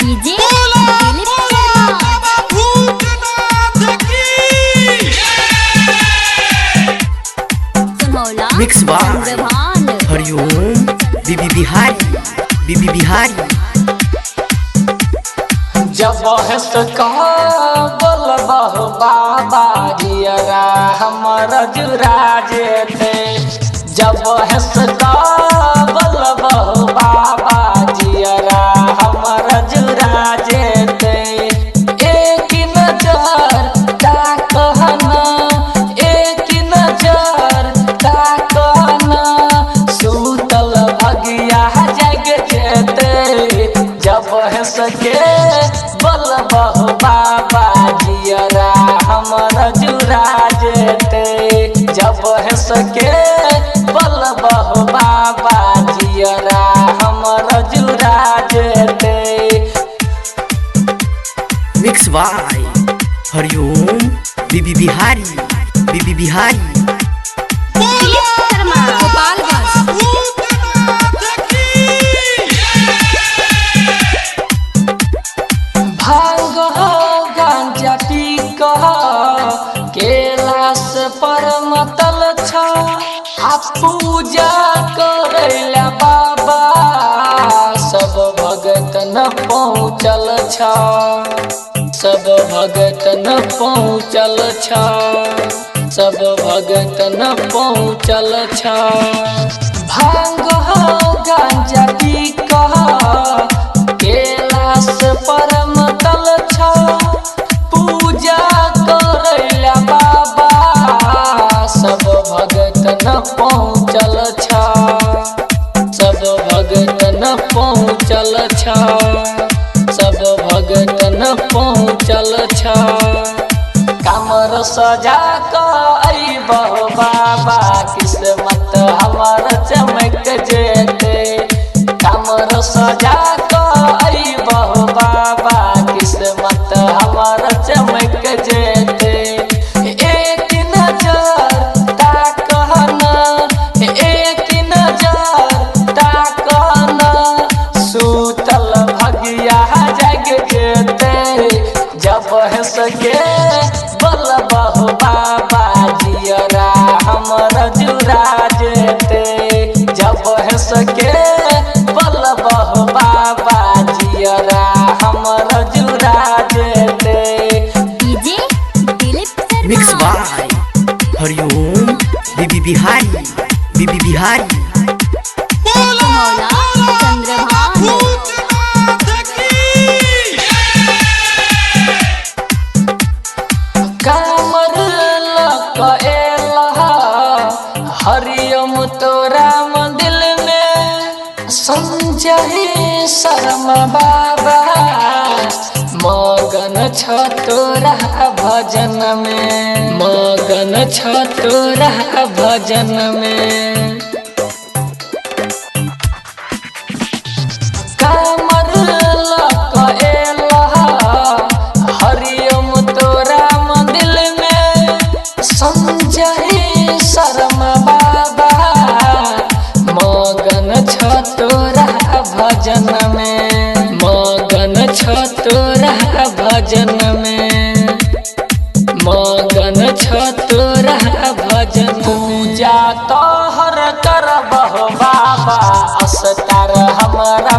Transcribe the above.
DJ mix by हरिओम बीबी बिहारी जब हंस बोलबह बाबा जियरा हमर जुरा जेते। जब हंस बोलबह बाबा जियरा हमर जुरा जेते। एक नजर ताकहना, एक नजर ताकहना, सूतल भगिया जग जेते। जब हंस बोलबह बाबा जियरा हमर जुरा जेते। जब हंस बोलबह बाबा जियरा हमर जुरा जेते। मिक्स बाय हरिओम बीबी बिहारी भांग गांजा पी कैलाश पर मतल छ। आ पूजा करैला बाबा सब भगत न पहुँचल छ। सब भगत न पहुँचल छ। सब भगत न पहुँचल छ। भांग गांजा पी कैलाश पर मतल छ। पूजा करैला बाबा सब भगत न पहुँचल छ। सब भगत न पहुँचल छ। सब भगत न पहुँचल छ। कमर सजा अइबह बाबा किस्मत हमर चमक जेते। कमर सजा अइबह बाबा किस्मत हमर चमक जेते। एक नजर ताकहना, एक नजर ताकहना, सूतल भगिया जग जेते। जब हंस बोलबह बाबा जियरा हमर जुरा जेते। जब हंस बोलबह बाबा जियरा हमर जुरा जेते। डीजे मिक्स बाय हरिओम बीबी बिहारी कामर हरिओम तोरा दिल में संजय शर्मा बाबा मगन छ तोरा भजन में। मगन छ तोरा भजन में। कामर हरिओम तोरा दिल में संजय शर्मा बाबा मगन छ तोरा भजन में। मगन छ तोरा भजन में। मगन छ तोरा भजन। पूजा तोहर करबह बाबा अस्तर हमरा